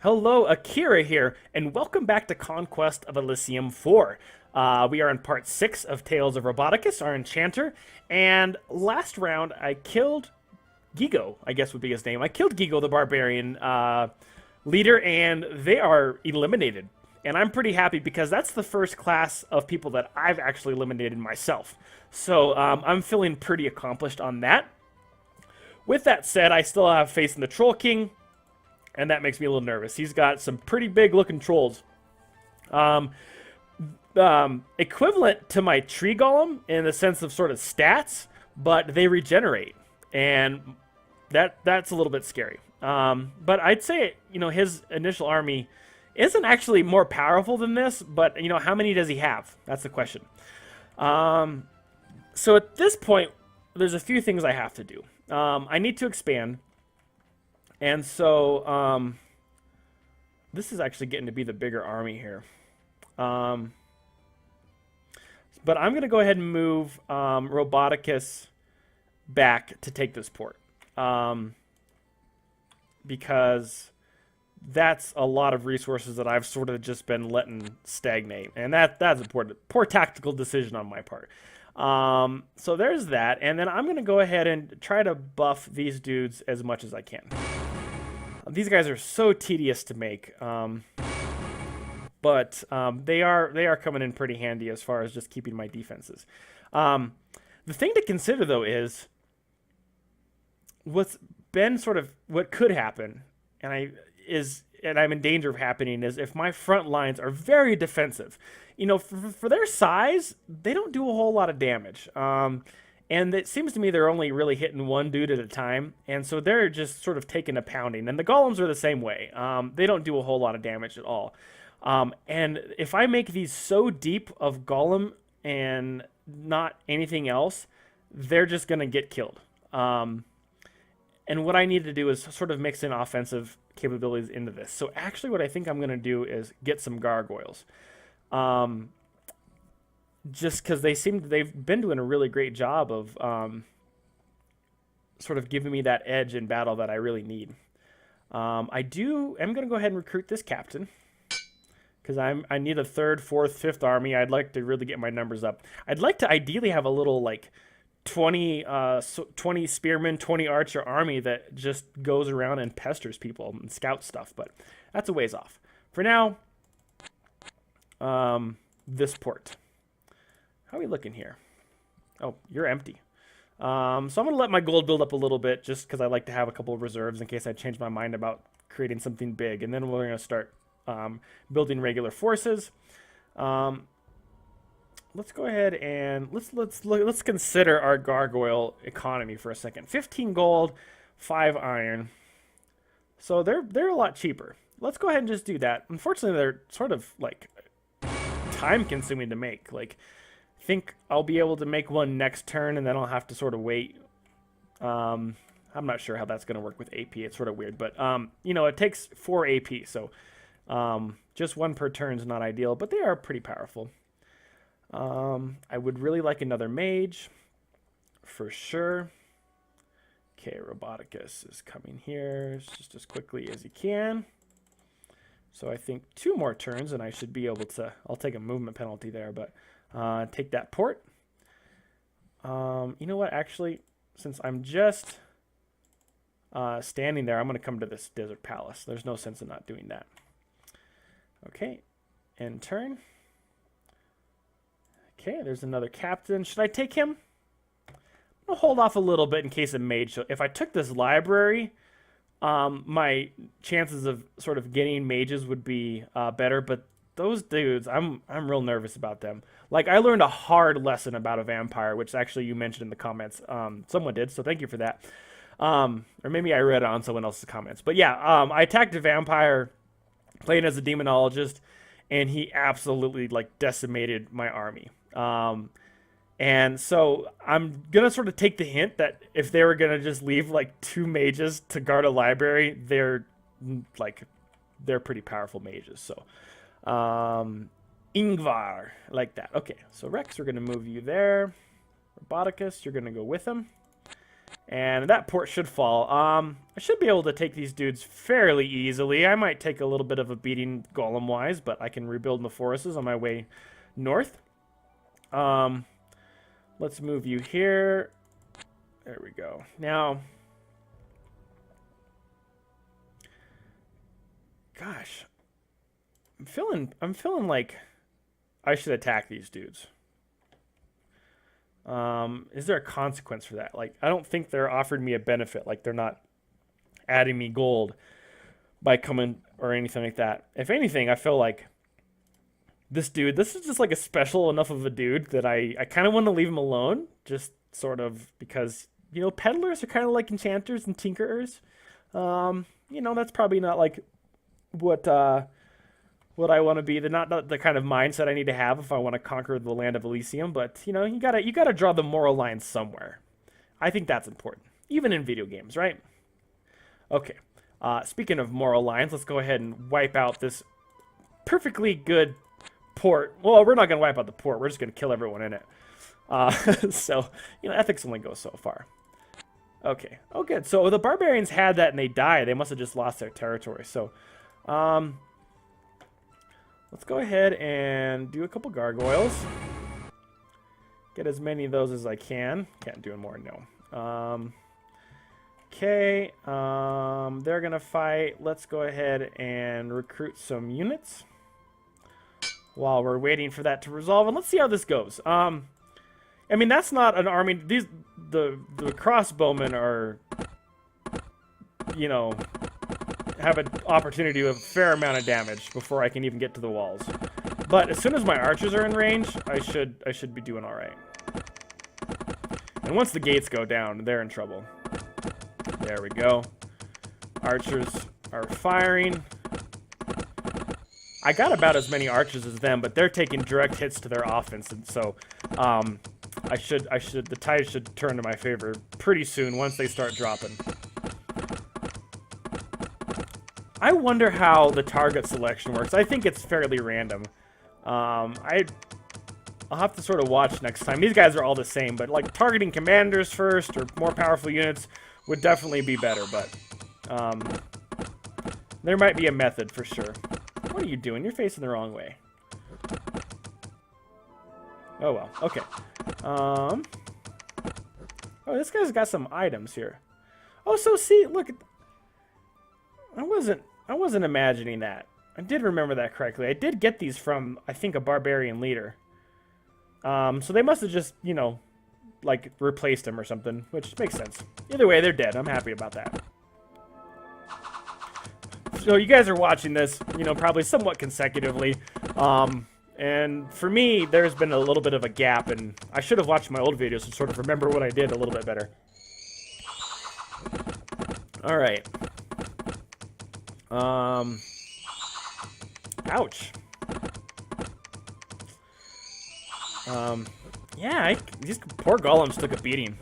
Hello, Akira here, and welcome back to Conquest of Elysium 4. We are in part 6 of Tales of Roboticus, our enchanter, and last round I killed Gigo, I guess would be his name. I killed Gigo, the barbarian leader, and they are eliminated. And I'm pretty happy because that's the first class of people that I've actually eliminated myself. So I'm feeling pretty accomplished on that. With that said, I still have faith in the Troll King, and that makes me a little nervous. He's got some pretty big looking trolls. Um, Equivalent to my tree golem in the sense of sort of stats, but they regenerate, and that's a little bit scary. But I'd say his initial army isn't actually more powerful than this, but how many does he have? That's the question. So at this point, there's a few things I have to do. I need to expand. And so, this is actually getting to be the bigger army here. But I'm going to go ahead and move Roboticus back to take this port. Because that's a lot of resources that I've sort of just been letting stagnate. And that's a poor tactical decision on my part. So there's that. And then I'm going to go ahead and try to buff these dudes as much as I can. These guys are so tedious to make, but they are coming in pretty handy as far as just keeping my defenses. The thing to consider though is what's been sort of what could happen, and I'm in danger of happening is if my front lines are very defensive. For their size, they don't do a whole lot of damage. And it seems to me they're only really hitting one dude at a time. And so they're just sort of taking a pounding. And the golems are the same way. They don't do a whole lot of damage at all. And if I make these so deep of golem and not anything else, they're just going to get killed. And what I need to do is sort of mix in offensive capabilities into this. So actually what I think I'm going to do is get some gargoyles. Just because they've been doing a really great job of sort of giving me that edge in battle that I really need. I'm going to go ahead and recruit this captain because I need a third, fourth, fifth army. I'd like to really get my numbers up. I'd like to ideally have a little like 20 spearmen, 20 archer army that just goes around and pesters people and scouts stuff, but that's a ways off. For now, this port. How are we looking here? Oh, you're empty. So I'm going to let my gold build up a little bit just because I like to have a couple of reserves in case I change my mind about creating something big. And then we're going to start building regular forces. Let's go ahead and let's consider our gargoyle economy for a second. 15 gold, 5 iron. So they're a lot cheaper. Let's go ahead and just do that. Unfortunately, they're sort of like time consuming to make. Like, I think I'll be able to make one next turn, and then I'll have to sort of wait. I'm not sure how that's going to work with AP. It's sort of weird, but it takes 4 AP, so just one per turn is not ideal, but they are pretty powerful. I would really like another mage, for sure. Okay, Roboticus is coming here just as quickly as he can. So I think 2 more turns, and I should be able to. I'll take a movement penalty there, but. Take that port. You know what? Actually, since I'm just standing there, I'm going to come to this desert palace. There's no sense in not doing that. Okay. End turn. Okay, there's another captain. Should I take him? I'll hold off a little bit in case a mage. So if I took this library, my chances of sort of getting mages would be better, but those dudes, I'm real nervous about them. Like, I learned a hard lesson about a vampire, which actually you mentioned in the comments. Someone did, so thank you for that. Or maybe I read it on someone else's comments. But yeah, I attacked a vampire playing as a demonologist, and he absolutely like decimated my army. And so I'm gonna sort of take the hint that if they were gonna just leave like 2 mages to guard a library, they're pretty powerful mages. So. Ingvar, like that. Okay, so Rex, we're going to move you there. Roboticus, you're going to go with him. And that port should fall. I should be able to take these dudes fairly easily. I might take a little bit of a beating golem-wise, but I can rebuild in the forests on my way north. Let's move you here. There we go. Now, gosh, I'm feeling like I should attack these dudes. Is there a consequence for that? Like, I don't think they're offered me a benefit. Like, they're not adding me gold by coming or anything like that. If anything, I feel like this dude, this is just like a special enough of a dude that I kind of want to leave him alone. Just sort of because, you know, peddlers are kind of like enchanters and tinkerers. You know, that's probably not like what I want to be. They're not the kind of mindset I need to have if I want to conquer the land of Elysium. But you know, you gotta draw the moral line somewhere. I think that's important, even in video games, right? Okay. Speaking of moral lines, let's go ahead and wipe out this perfectly good port. Well, we're not gonna wipe out the port. We're just gonna kill everyone in it. So you know, ethics only goes so far. Okay. Oh, good. So the barbarians had that and they died. They must have just lost their territory. So. Let's go ahead and do a couple gargoyles. Get as many of those as I can. Can't do more, no. Okay, they're gonna fight. Let's go ahead and recruit some units while we're waiting for that to resolve. And let's see how this goes. I mean, that's not an army. The crossbowmen are, you know, have an opportunity to do a fair amount of damage before I can even get to the walls. But as soon as my archers are in range, I should be doing all right. And once the gates go down, they're in trouble. There we go. Archers are firing. I got about as many archers as them, but they're taking direct hits to their offense, and so the tide should turn to my favor pretty soon once they start dropping. I wonder how the target selection works. I think it's fairly random. I'll have to sort of watch next time. These guys are all the same, but like targeting commanders first or more powerful units would definitely be better, but there might be a method for sure. What are you doing? You're facing the wrong way. Oh well, okay. Oh, this guy's got some items here. Oh, so see, look, I wasn't imagining that. I did remember that correctly. I did get these from, I think, a barbarian leader. So they must have just, you know, like, replaced him or something, which makes sense. Either way, they're dead. I'm happy about that. So you guys are watching this, you know, probably somewhat consecutively. And for me, there's been a little bit of a gap, and I should have watched my old videos to sort of remember what I did a little bit better. All right. Ouch. Yeah, these poor golems took a beating.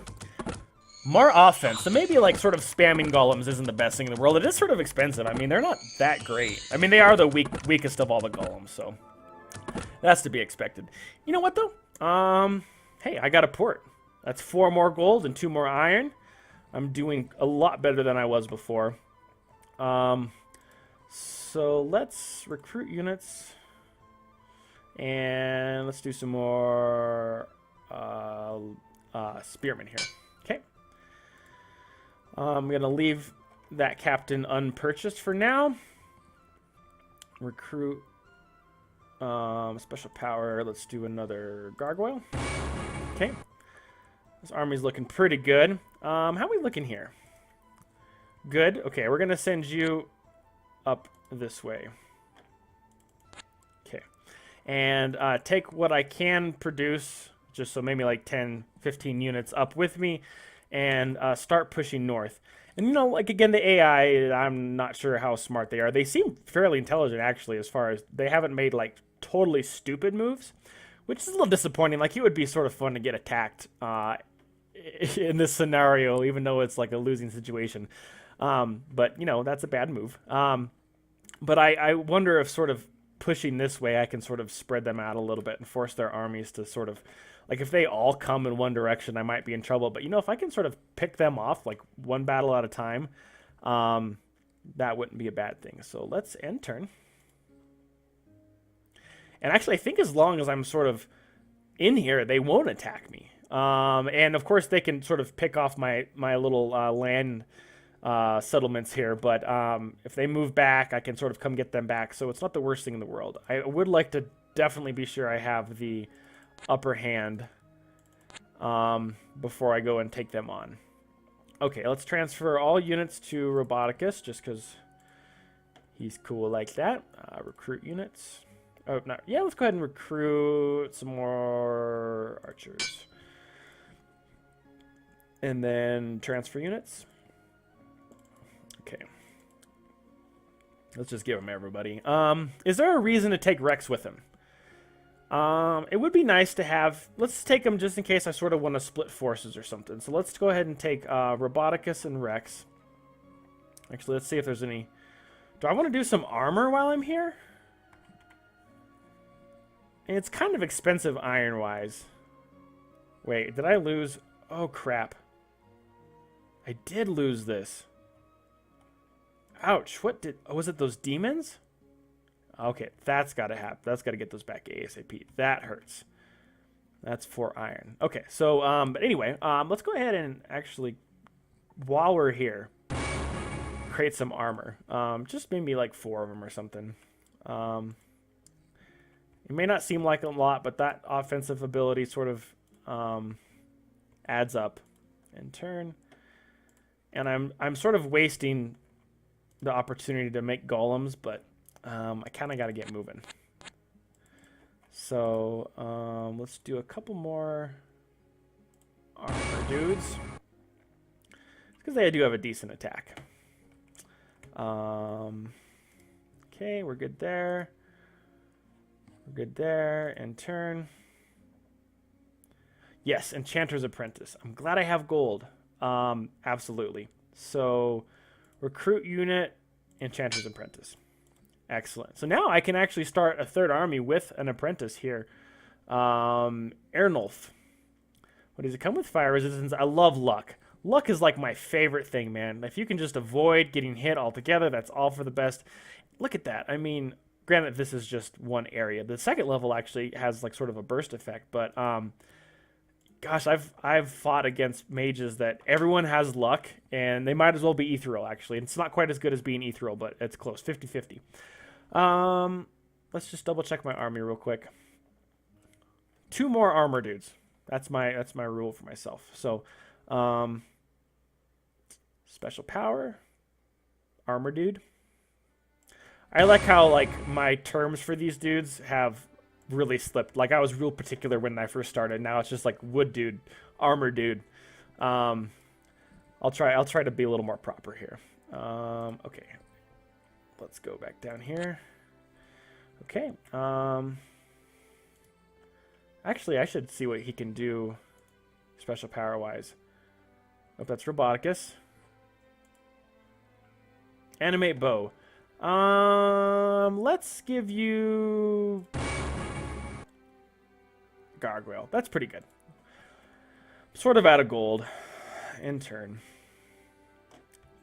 More offense. So maybe, like, sort of spamming golems isn't the best thing in the world. It is sort of expensive. I mean, they're not that great. I mean, they are the weakest of all the golems, so that's to be expected. You know what, though? Hey, I got a port. That's 4 more gold and 2 more iron. I'm doing a lot better than I was before. So let's recruit units. And let's do some more spearmen here. Okay. I'm going to leave that captain unpurchased for now. Recruit special power. Let's do another gargoyle. Okay. This army's looking pretty good. How are we looking here? Good. Okay, we're going to send you up this way. Okay. And take what I can produce, just so maybe like 10, 15 units up with me, and start pushing north. And, you know, like, again, the AI, I'm not sure how smart they are. They seem fairly intelligent, actually, as far as they haven't made, like, totally stupid moves, which is a little disappointing. Like, it would be sort of fun to get attacked in this scenario, even though it's like a losing situation. But, you know, that's a bad move. But I wonder if sort of pushing this way, I can sort of spread them out a little bit and force their armies to sort of Like if they all come in one direction, I might be in trouble. But you know, if I can sort of pick them off like one battle at a time, that wouldn't be a bad thing. So let's end turn. And actually, I think as long as I'm sort of in here, they won't attack me. And of course, they can sort of pick off my little land settlements here. But if they move back, I can sort of come get them back. So it's not the worst thing in the world. I would like to definitely be sure I have the upper hand before I go and take them on. Okay, let's transfer all units to Roboticus just because he's cool like that. Recruit units. Oh, no. Yeah, let's go ahead and recruit some more archers. And then transfer units. Okay. Let's just give him everybody. Is there a reason to take Rex with him? It would be nice to have... Let's take him just in case I sort of want to split forces or something. So let's go ahead and take Roboticus and Rex. Actually, let's see if there's any... Do I want to do some armor while I'm here? It's kind of expensive iron-wise. Wait, did I lose? Oh, crap. I did lose this. Ouch. What did... Oh, was it those demons? Okay, that's got to happen. That's got to get those back ASAP. That hurts. That's 4 iron. Okay, so, but anyway, let's go ahead and actually, while we're here, create some armor. Just maybe like 4 of them or something. It may not seem like a lot, but that offensive ability sort of adds up. And turn. And I'm sort of wasting the opportunity to make golems, but I kind of got to get moving. So let's do a couple more armor dudes. Because they do have a decent attack. Okay, we're good there. Good there, and turn. Yes, Enchanter's Apprentice. I'm glad I have gold. Absolutely. So, recruit unit, Enchanter's Apprentice. Excellent. So now I can actually start a third army with an apprentice here. Ernulf. What does it come with? Fire resistance. I love luck. Luck is like my favorite thing, man. If you can just avoid getting hit altogether, that's all for the best. Look at that. I mean... Granted, this is just one area. The second level actually has like sort of a burst effect, but gosh, I've fought against mages that everyone has luck, and they might as well be ethereal actually. It's not quite as good as being ethereal, but it's close, 50-50. Let's just double check my army real quick. 2 more armor dudes. That's my rule for myself. So, special power, armor dude. I like how, like, my terms for these dudes have really slipped. Like, I was real particular when I first started. Now it's just like wood dude, armor dude. I'll try to be a little more proper here. Okay. Let's go back down here. Okay. Actually, I should see what he can do special power-wise. Oh, that's Roboticus. Animate bow. Let's give you Gargoyle. That's pretty good. Sort of out of gold in turn.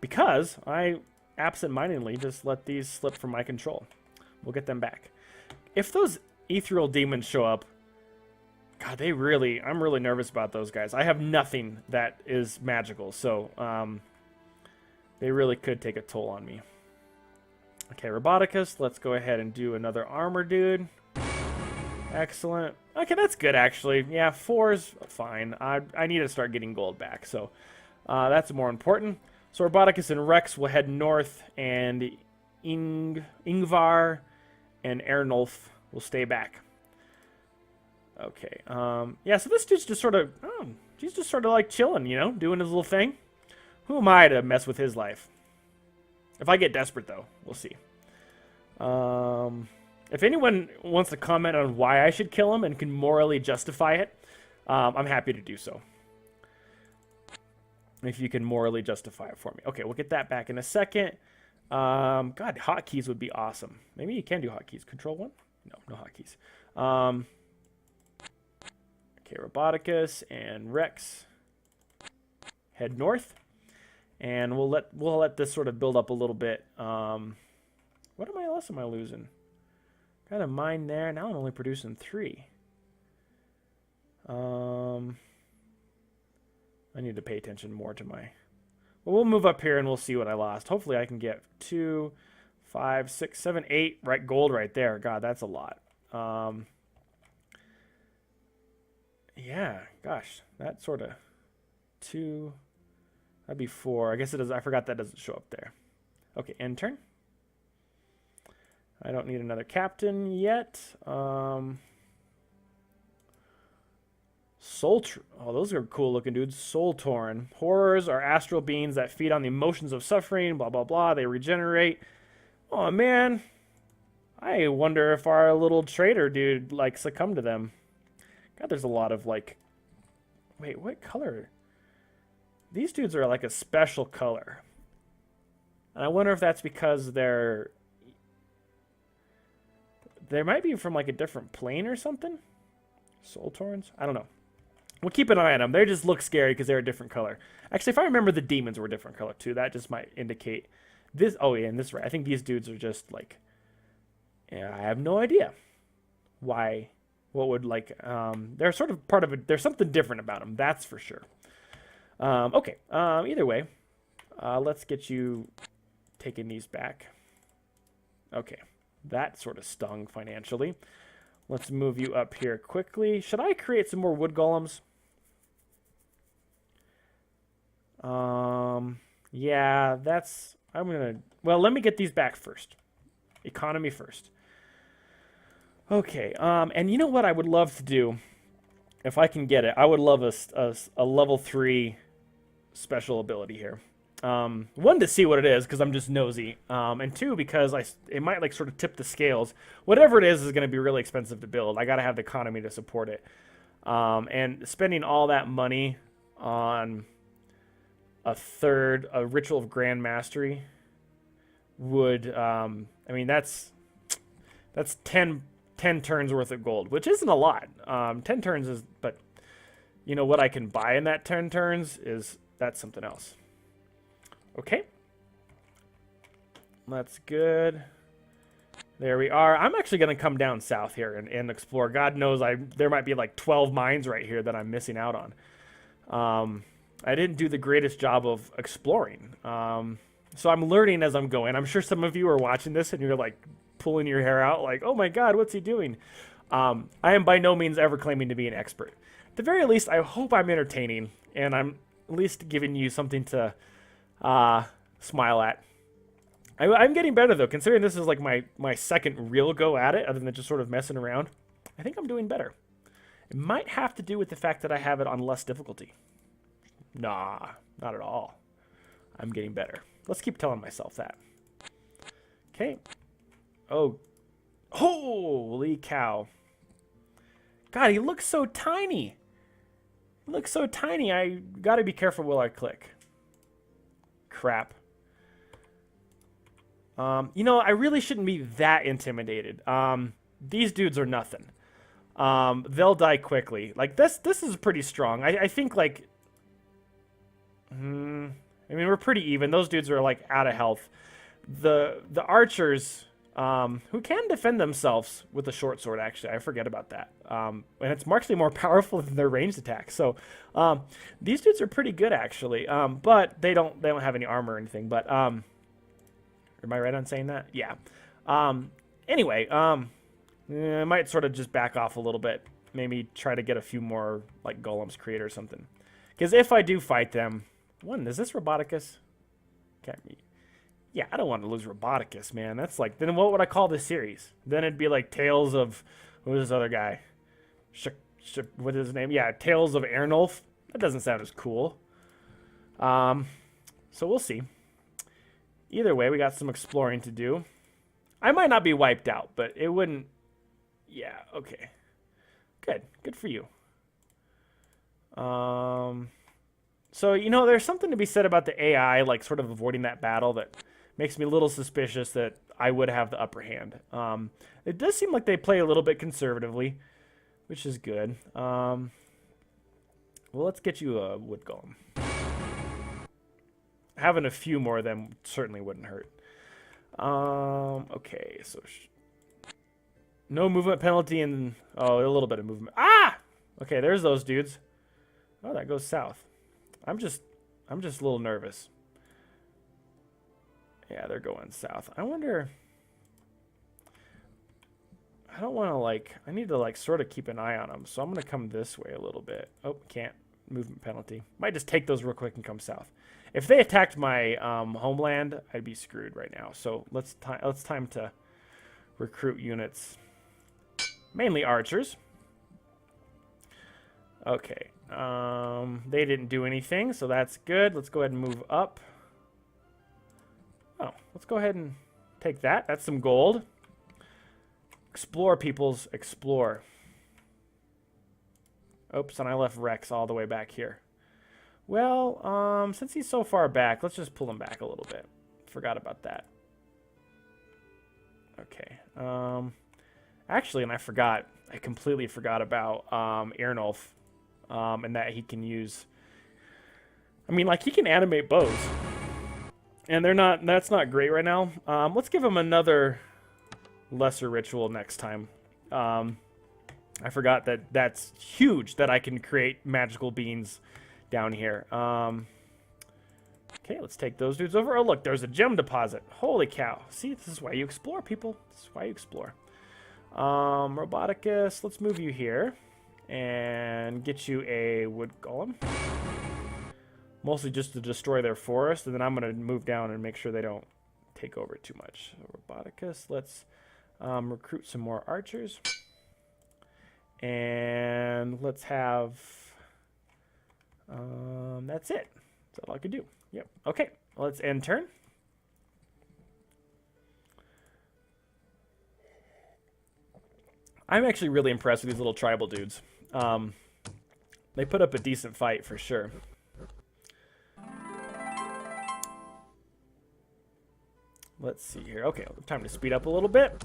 Because I absent-mindedly just let these slip from my control. We'll get them back. If those ethereal demons show up, God, I'm really nervous about those guys. I have nothing that is magical, so they really could take a toll on me. Okay, Roboticus, let's go ahead and do another armor dude. Excellent. Okay, that's good, actually. Yeah, 4's fine. I need to start getting gold back, so that's more important. So Roboticus and Rex will head north, and Ingvar and Ernulf will stay back. Okay, yeah, so this dude's just sort of, he's just sort of like chilling, you know, doing his little thing. Who am I to mess with his life? If I get desperate, though, we'll see. If anyone wants to comment on why I should kill him and can morally justify it, I'm happy to do so. If you can morally justify it for me. Okay, we'll get that back in a second. God, hotkeys would be awesome. Maybe you can do hotkeys. Control 1? No hotkeys. Okay, Roboticus and Rex head north, and we'll let this sort of build up a little bit. What else am I losing? Got a mine there. Now I'm only producing 3. I need to pay attention more to my... Well, we'll move up here and we'll see what I lost. Hopefully I can get 2, 5, 6, 7, 8 right gold right there. God, that's a lot. Yeah, gosh, that sort of 2. That'd be 4. I guess it does. I forgot that doesn't show up there. Okay, end turn. I don't need another captain yet. Oh, those are cool looking dudes. Soul Torn. Horrors are astral beings that feed on the emotions of suffering, blah, blah, blah. They regenerate. Oh, man. I wonder if our little trader dude, like, succumbed to them. God, there's a lot of, like... Wait, what color? These dudes are, like, a special color. And I wonder if that's because they're... They might be from, like, a different plane or something? Soul Torns? I don't know. We'll keep an eye on them. They just look scary because they're a different color. Actually, if I remember, the demons were a different color, too. That just might indicate... This... Oh, yeah, and this right. I think these dudes are just, like... Yeah, I have no idea why... What would, like... they're sort of part of it. There's something different about them. That's for sure. Okay. Either way, let's get you taking these back. Okay. That sort of stung financially. Let's move you up here quickly. Should I create some more wood golems? Yeah, that's... I'm going to... Well, let me get these back first. Economy first. Okay, and you know what I would love to do? If I can get it, I would love a level 3 special ability here. 1, to see what it is, because I'm just nosy. And 2, because it might like sort of tip the scales. Whatever it is going to be really expensive to build. I got to have the economy to support it. And spending all that money on a Ritual of Grand Mastery would, I mean, that's 10 turns worth of gold, which isn't a lot. 10 turns is, but you know what I can buy in that 10 turns that's something else. Okay. That's good. There we are. I'm actually going to come down south here and explore. God knows there might be like 12 mines right here that I'm missing out on. I didn't do the greatest job of exploring. So I'm learning as I'm going. I'm sure some of you are watching this and you're like pulling your hair out like, oh my God, what's he doing? I am by no means ever claiming to be an expert. At the very least, I hope I'm entertaining and I'm at least giving you something to smile at. I'm getting better, though, considering this is like my second real go at it, other than just sort of messing around. I think I'm doing better. It might have to do with the fact that I have it on less difficulty. Nah, not at all. I'm getting better. Let's keep telling myself that. Okay. Oh. Holy cow. God, he looks so tiny. He looks so tiny. I gotta be careful while I click. Crap. You know, I really shouldn't be that intimidated. These dudes are nothing. They'll die quickly. Like, this is pretty strong. I think, like... I mean, we're pretty even. Those dudes are, like, out of health. The archers, who can defend themselves with a short sword, actually. I forget about that. And it's actually more powerful than their ranged attacks. So, these dudes are pretty good, actually. But they don't have any armor or anything. But, am I right on saying that? Yeah. Anyway, I might sort of just back off a little bit. Maybe try to get a few more, like, golems created or something. Because if I do fight them... is this Roboticus? Okay. Yeah, I don't want to lose Roboticus, man. That's like... Then what would I call this series? Then it'd be like Tales of... What was this other guy? What is his name? Yeah, Tales of Ernulf. That doesn't sound as cool. So we'll see. Either way, we got some exploring to do. I might not be wiped out, but it wouldn't... Yeah, okay. Good. Good for you. So, you know, there's something to be said about the AI, like, sort of avoiding that battle that makes me a little suspicious that I would have the upper hand. It does seem like they play a little bit conservatively, which is good. Well, let's get you a wood golem. Having a few more of them certainly wouldn't hurt. Okay, so no movement penalty and a little bit of movement. Ah! Okay, there's those dudes. Oh, that goes south. I'm just a little nervous. Yeah, they're going south. I wonder. I don't want to I need to sort of keep an eye on them. So I'm going to come this way a little bit. Oh, can't. Movement penalty. Might just take those real quick and come south. If they attacked my homeland, I'd be screwed right now. So let's time to recruit units. Mainly archers. Okay. They didn't do anything, so that's good. Let's go ahead and move up. Oh, let's go ahead and take that. That's some gold. Explore, peoples. Explore. Oops, and I left Rex all the way back here. Well, since he's so far back, let's just pull him back a little bit. Forgot about that. Okay. Actually, and I completely forgot about Arnulf, and that he can use. I mean, he can animate bows, and that's not great right now. Let's give him another lesser ritual next time. I forgot that that's huge that I can create magical beans down here. Okay, let's take those dudes over. Oh, look, there's a gem deposit. Holy cow. See, this is why you explore, people. This is why you explore. Roboticus, let's move you here and get you a wood golem. Mostly just to destroy their forest, and then I'm going to move down and make sure they don't take over too much. So Roboticus, let's recruit some more archers. And let's have... that's it. That's all I could do. Yep. Okay, let's end turn. I'm actually really impressed with these little tribal dudes. They put up a decent fight for sure. Let's see here. Okay, time to speed up a little bit.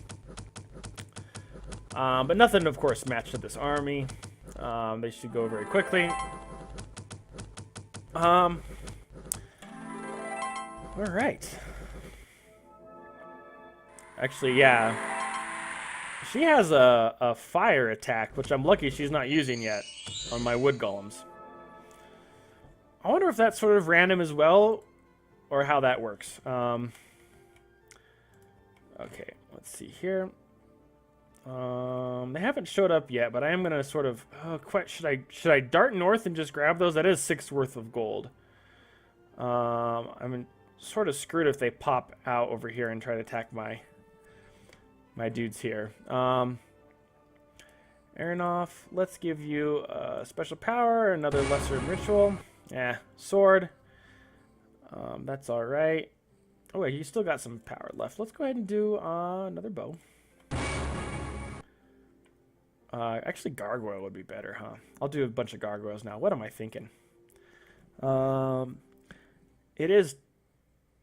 But nothing, of course, matched to this army. They should go very quickly. All right. Actually, yeah. She has a fire attack, which I'm lucky she's not using yet on my wood golems. I wonder if that's sort of random as well, or how that works. Okay, let's see here. They haven't showed up yet, but I am gonna sort of. Should I dart north and just grab those? That is 6 worth of gold. I'm sort of screwed if they pop out over here and try to attack my dudes here. Aronoff, let's give you a special power, another lesser ritual. Yeah, sword. That's all right. Oh wait, you still got some power left. Let's go ahead and do another bow. Actually, gargoyle would be better, huh? I'll do a bunch of gargoyles now. What am I thinking? It is,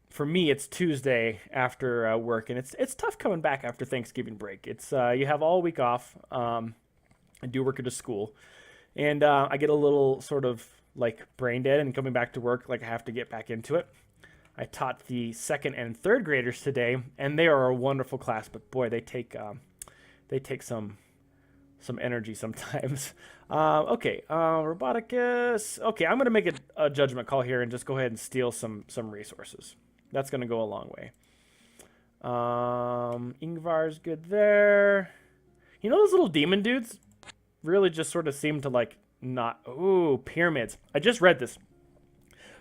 for me, it's Tuesday after work, and it's tough coming back after Thanksgiving break. It's you have all week off. I do work at a school, and I get a little sort of brain dead, and coming back to work, I have to get back into it. I taught the 2nd and 3rd graders today, and they are a wonderful class, but boy, they take some energy sometimes. Okay, Roboticus. Okay, I'm gonna make a judgment call here and just go ahead and steal some resources. That's gonna go a long way. Ingvar's good there. You know those little demon dudes really just sort of seem to not. Ooh, pyramids. I just read this.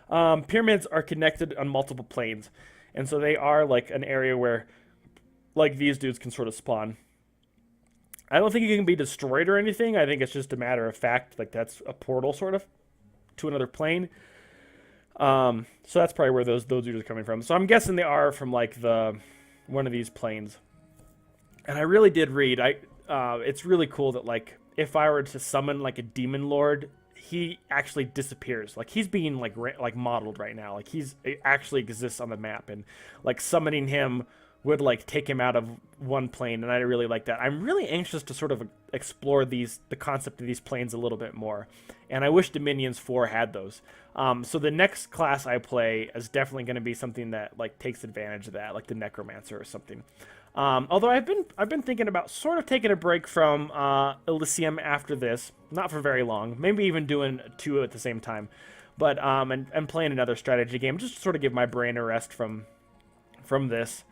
Pyramids are connected on multiple planes, and so they are an area where these dudes can sort of spawn. I don't think it can be destroyed or anything. I think it's just a matter of fact, that's a portal sort of to another plane. So that's probably where those dudes are coming from. So I'm guessing they are from one of these planes. And I really did read. It's really cool that if I were to summon a demon lord, he actually disappears. He's being modeled right now. It actually exists on the map, and summoning him would like take him out of one plane, and I really like that. I'm really anxious to sort of explore the concept of these planes a little bit more, and I wish Dominions 4 had those. So the next class I play is definitely going to be something that like takes advantage of that, like the Necromancer or something. Although I've been thinking about sort of taking a break from Elysium after this, not for very long, maybe even doing 2 at the same time, but and playing another strategy game just to sort of give my brain a rest from this.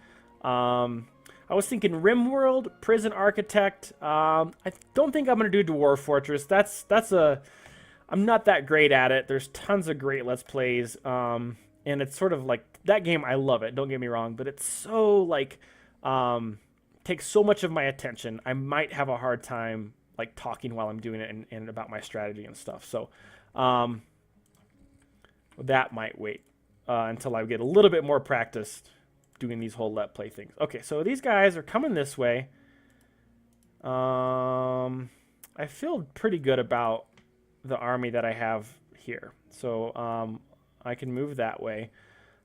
I was thinking RimWorld, Prison Architect. I don't think I'm gonna do Dwarf Fortress. I'm not that great at it. There's tons of great Let's Plays, and it's sort of like that game. I love it. Don't get me wrong, but it's so like takes so much of my attention. I might have a hard time like talking while I'm doing it and about my strategy and stuff. So that might wait until I get a little bit more practice doing these whole Let Play things. Okay, so these guys are coming this way. I feel pretty good about the army that I have here. So I can move that way.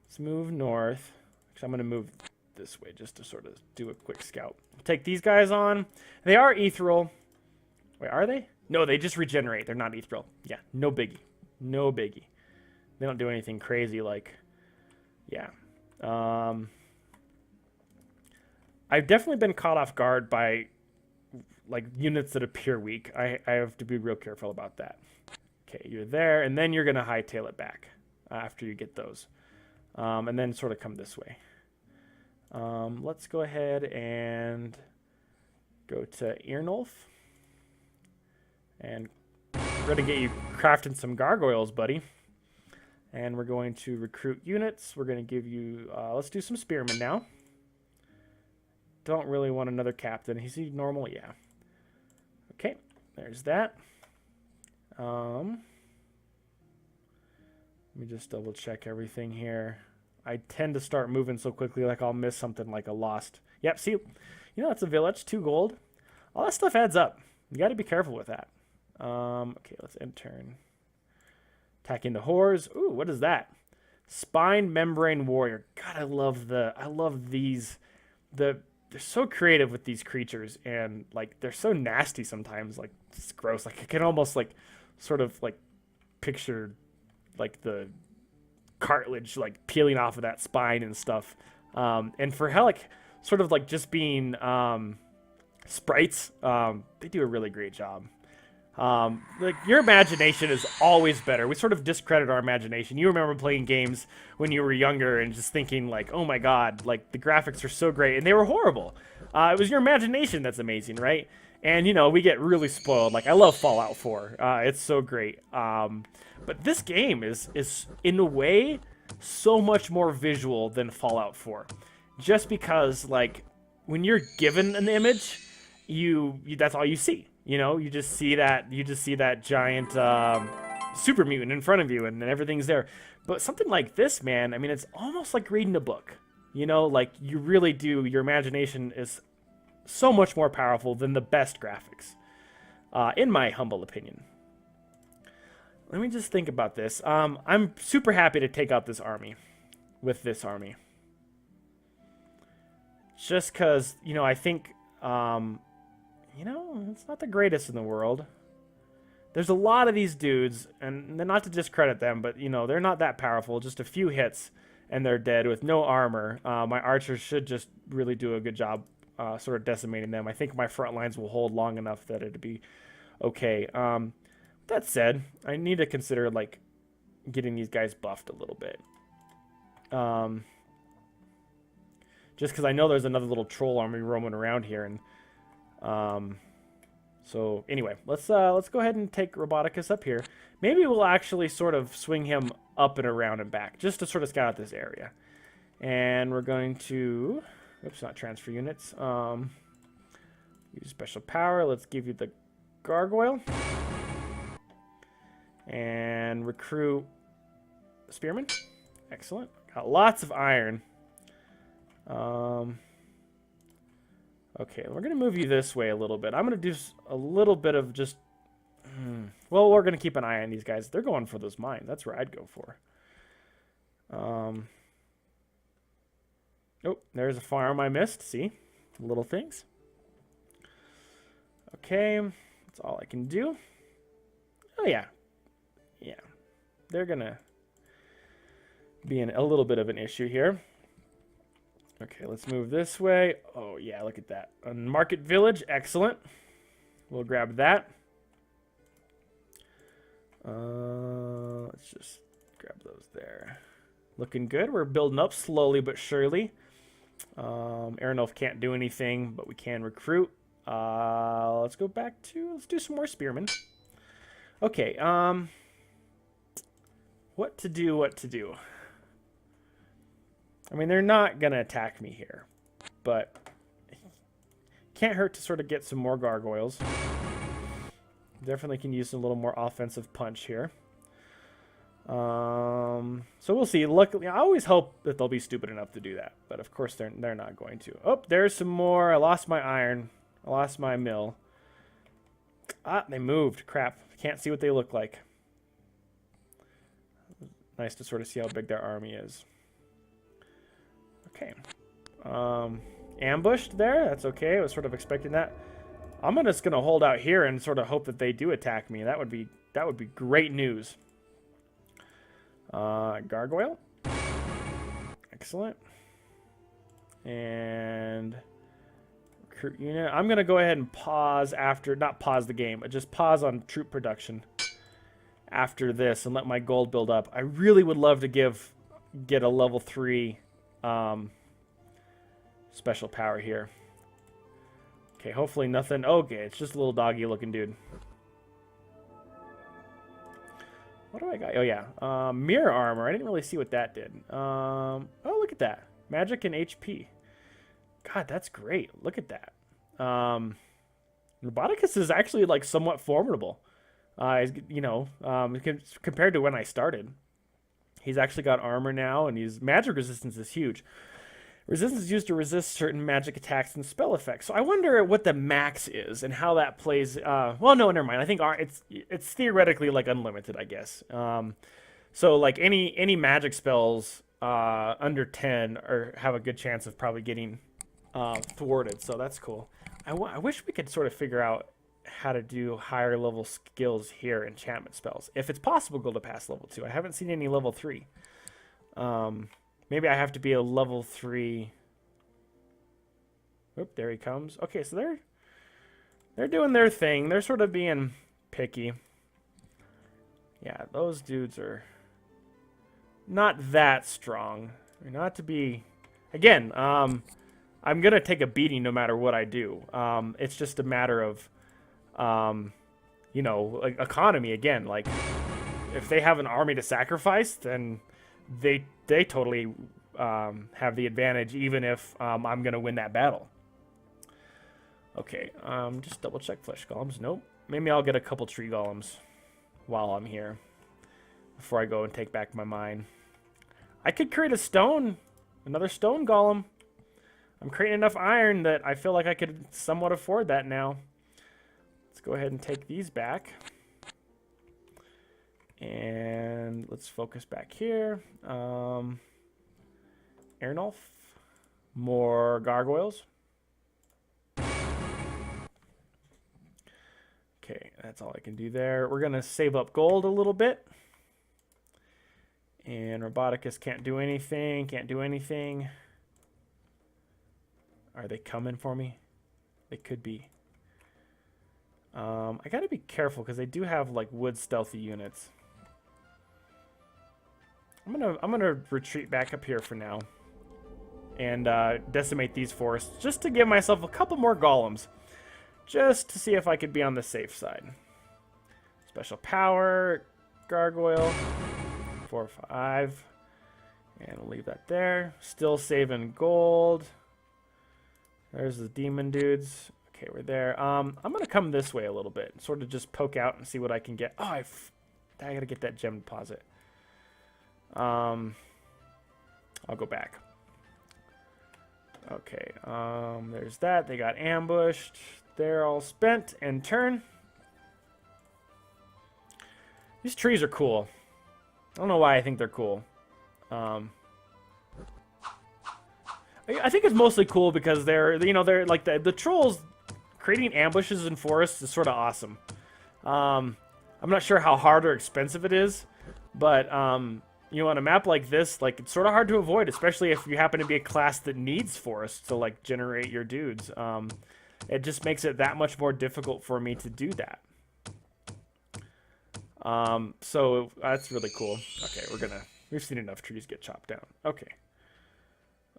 Let's move north. Actually, I'm going to move this way just to sort of do a quick scout. Take these guys on. They are ethereal. Wait, are they? No, they just regenerate. They're not ethereal. Yeah, no biggie. No biggie. They don't do anything crazy like... Yeah. I've definitely been caught off guard by like units that appear weak. I have to be real careful about that. Okay, you're there, and then you're going to hightail it back after you get those. And then sort of come this way. Let's go ahead and go to Earnulf. And we're going to get you crafting some gargoyles, buddy. And we're going to recruit units. We're going to give you... let's do some spearmen now. Don't really want another captain. Is he normal? Yeah. Okay, there's that. Let me just double check everything here. I tend to start moving so quickly like I'll miss something like a lost. Yep, see, that's a village, 2 gold. All that stuff adds up. You got to be careful with that. Okay, let's end turn. Attacking the whores. Ooh, what is that? Spine Membrane Warrior. God, I love these. They're so creative with these creatures, and like they're so nasty sometimes. Like it's gross. Like I can almost like sort of like picture like the cartilage like peeling off of that spine and stuff. And for how like sort of like just being sprites, they do a really great job. Like your imagination is always better. We sort of discredit our imagination. You remember playing games when you were younger and just thinking like, oh my god, like the graphics are so great, and they were horrible. It was your imagination that's amazing, right? And we get really spoiled. Like I love Fallout 4. It's so great. But this game is in a way so much more visual than Fallout 4. Just because like when you're given an image, you that's all you see. You just see that giant super mutant in front of you, and then everything's there. But something like this, man, I mean, it's almost like reading a book. Like you really do. Your imagination is so much more powerful than the best graphics, in my humble opinion. Let me just think about this. I'm super happy to take out this army with this army. Just because, I think... it's not the greatest in the world. There's a lot of these dudes, and not to discredit them, but, they're not that powerful. Just a few hits, and they're dead with no armor. My archers should just really do a good job sort of decimating them. I think my front lines will hold long enough that it'd be okay. That said, I need to consider, like, getting these guys buffed a little bit. Just because I know there's another little troll army roaming around here, and... So anyway, let's go ahead and take Roboticus up here. Maybe we'll actually sort of swing him up and around and back just to sort of scout out this area. And we're going to, oops, not transfer units. Use special power. Let's give you the gargoyle. And recruit spearman. Excellent. Got lots of iron. Okay, we're going to move you this way a little bit. I'm going to do a little bit of just... Well, we're going to keep an eye on these guys. They're going for those mines. That's where I'd go for. Oh, there's a farm I missed. See? Little things. Okay, that's all I can do. Oh, yeah. Yeah. They're going to be in a little bit of an issue here. Okay, let's move this way. Oh, yeah, look at that. Market Village, excellent. We'll grab that. Let's just grab those there. Looking good. We're building up slowly but surely. Aeronolf can't do anything, but we can recruit. Let's go back to... Let's do some more spearmen. Okay, what to do? I mean, they're not going to attack me here, but can't hurt to sort of get some more gargoyles. Definitely can use a little more offensive punch here. So we'll see. Luckily, I always hope that they'll be stupid enough to do that, but of course they're not going to. Oh, there's some more. I lost my iron. I lost my mill. Ah, they moved. Crap. Can't see what they look like. Nice to sort of see how big their army is. Okay. Ambushed there. That's okay. I was sort of expecting that. I'm just gonna hold out here and sort of hope that they do attack me. That would be great news. Gargoyle. Excellent. And recruit unit. I'm gonna go ahead and pause after, not pause the game, but just pause on troop production after this and let my gold build up. I really would love to get a level 3 special power here. Okay, hopefully nothing. Okay, it's just a little doggy looking dude. What do I got? Oh, yeah. Mirror armor. I didn't really see what that did. Oh, look at that. Magic and HP. God, that's great. Look at that. Roboticus is actually, like, somewhat formidable. You know, compared to when I started. He's actually got armor now, and his magic resistance is huge. Resistance is used to resist certain magic attacks and spell effects. So I wonder what the max is and how that plays. Well, no, never mind. I think it's theoretically like unlimited, I guess. So like any magic spells under 10 have a good chance of probably getting thwarted. So that's cool. I wish we could sort of figure out how to do higher level skills here, enchantment spells. If it's possible, go to past level 2. I haven't seen any level 3. Maybe I have to be a level 3. Oop, there he comes. Okay, so they're doing their thing. They're sort of being picky. Yeah, those dudes are not that strong. Not to be... Again, I'm going to take a beating no matter what I do. It's just a matter of, you know, like economy again. Like, if they have an army to sacrifice, then they totally have the advantage, even if I'm going to win that battle. Okay, just double check flesh golems. Nope. Maybe I'll get a couple tree golems while I'm here before I go and take back my mine. I could create another stone golem. I'm creating enough iron that I feel like I could somewhat afford that now. Let's go ahead and take these back. And let's focus back here. Aeronolf. More gargoyles. Okay, that's all I can do there. We're going to save up gold a little bit. And Roboticus can't do anything. Can't do anything. Are they coming for me? They could be. I got to be careful because they do have like wood stealthy units. I'm gonna retreat back up here for now and decimate these forests just to give myself a couple more golems, just to see if I could be on the safe side. Special power, gargoyle, 4 or 5, and we'll leave that there. Still saving gold. There's the demon dudes. Okay, we're there. I'm gonna come this way a little bit, sort of just poke out and see what I can get. Oh, I gotta get that gem deposit. I'll go back. Okay, there's that. They got ambushed. They're all spent. And turn. These trees are cool. I don't know why I think they're cool. I think it's mostly cool because they're like the trolls creating ambushes in forests is sort of awesome. I'm not sure how hard or expensive it is, but on a map like this, like it's sort of hard to avoid, especially if you happen to be a class that needs forests to like generate your dudes. It just makes it that much more difficult for me to do that. So that's really cool. Okay, we've seen enough trees get chopped down. Okay.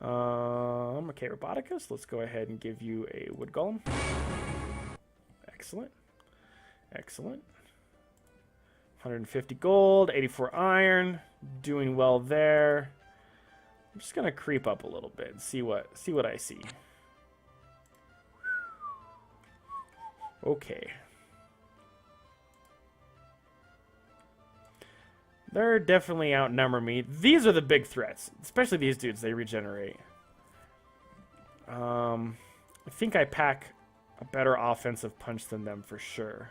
Okay, Roboticus, let's go ahead and give you a wood golem. Excellent. Excellent. 150 gold, 84 iron, doing well there. I'm just gonna creep up a little bit and see what I see. Okay. They're definitely outnumber me. These are the big threats, especially these dudes. They regenerate. I think I pack a better offensive punch than them for sure.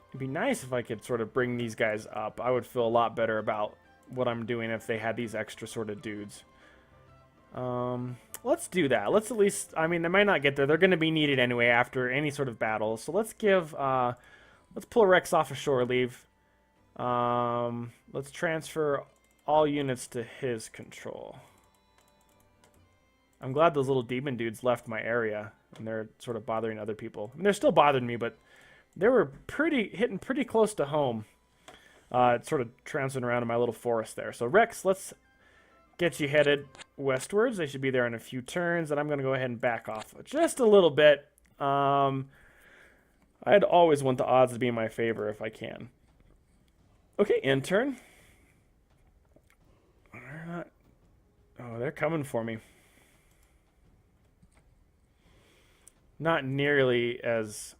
It'd be nice if I could sort of bring these guys up. I would feel a lot better about what I'm doing if they had these extra sort of dudes. Let's do that. Let's at least, I mean, they might not get there. They're going to be needed anyway after any sort of battle. So let's let's pull Rex off of shore leave. Let's transfer all units to his control. I'm glad those little demon dudes left my area and they're sort of bothering other people. I mean, they're still bothering me, but they were hitting pretty close to home. It's sort of trouncing around in my little forest there. So Rex, let's get you headed westwards. They should be there in a few turns, and I'm going to go ahead and back off just a little bit. I'd always want the odds to be in my favor if I can. Okay, end turn. Oh, they're coming for me. Not nearly as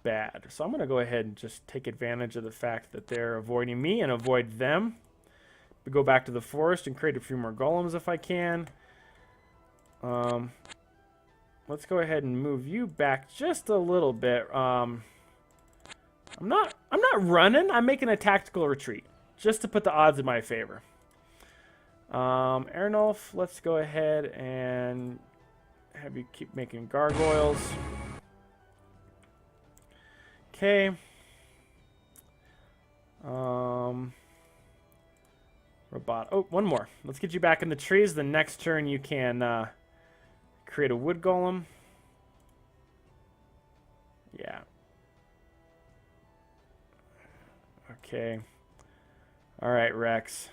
bad. So I'm going to go ahead and just take advantage of the fact that they're avoiding me and avoid them. We go back to the forest and create a few more golems if I can. Let's go ahead and move you back just a little bit. I'm not running. I'm making a tactical retreat just to put the odds in my favor. Ernulf, let's go ahead and have you keep making gargoyles. Okay. Oh, one more. Let's get you back in the trees. The next turn you can create a wood golem. Yeah. Okay. All right, Rex.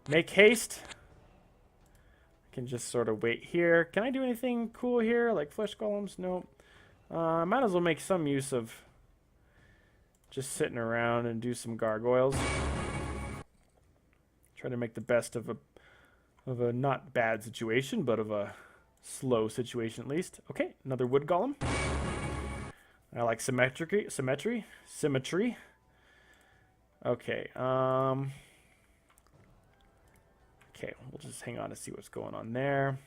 Make haste. I can just sort of wait here. Can I do anything cool here, like flesh golems? Nope. I might as well make some use of just sitting around and do some gargoyles. Try to make the best of a not bad situation, but of a slow situation at least. Okay, another wood golem. I like symmetry. Okay. Okay, we'll just hang on to see what's going on there.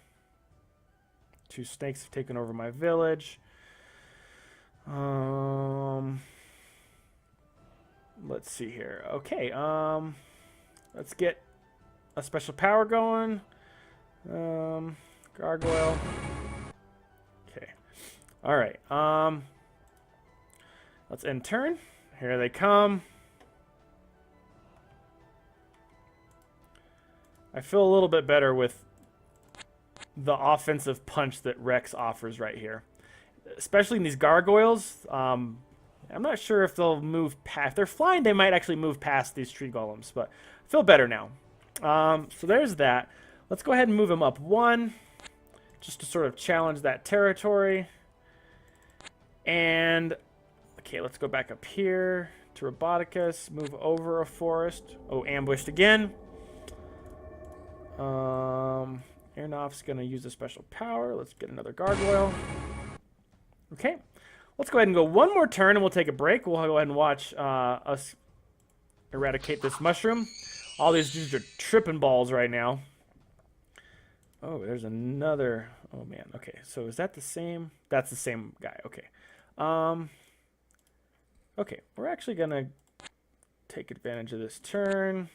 Two snakes have taken over my village. Let's see here. Okay, let's get a special power going. Gargoyle. Okay. All right. Let's end turn. Here they come. I feel a little bit better with the offensive punch that Rex offers right here. Especially in these gargoyles. I'm not sure if they'll move past. If they're flying, they might actually move past these tree golems. But I feel better now. So there's that. Let's go ahead and move them up one. Just to sort of challenge that territory. And, okay, let's go back up here to Roboticus. Move over a forest. Oh, ambushed again. Airnoff's going to use a special power. Let's get another gargoyle. Okay. Let's go ahead and go one more turn and we'll take a break. We'll go ahead and watch us eradicate this mushroom. All these dudes are tripping balls right now. Oh, there's another. Oh man. Okay, so is that the same? That's the same guy. Okay. Um. Okay, we're actually gonna take advantage of this turn.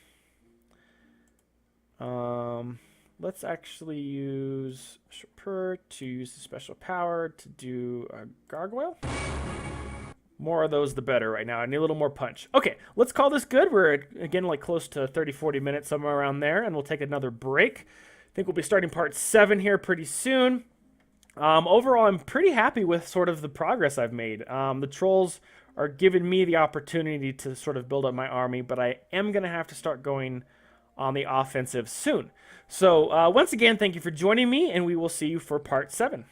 Let's actually use Shapur to use the special power to do a gargoyle. More of those, the better right now. I need a little more punch. Okay, let's call this good. We're, again, like close to 30, 40 minutes, somewhere around there, and we'll take another break. I think we'll be starting part 7 here pretty soon. Overall, I'm pretty happy with sort of the progress I've made. The trolls are giving me the opportunity to sort of build up my army, but I am going to have to start going on the offensive soon. So once again, thank you for joining me, and we will see you for part 7.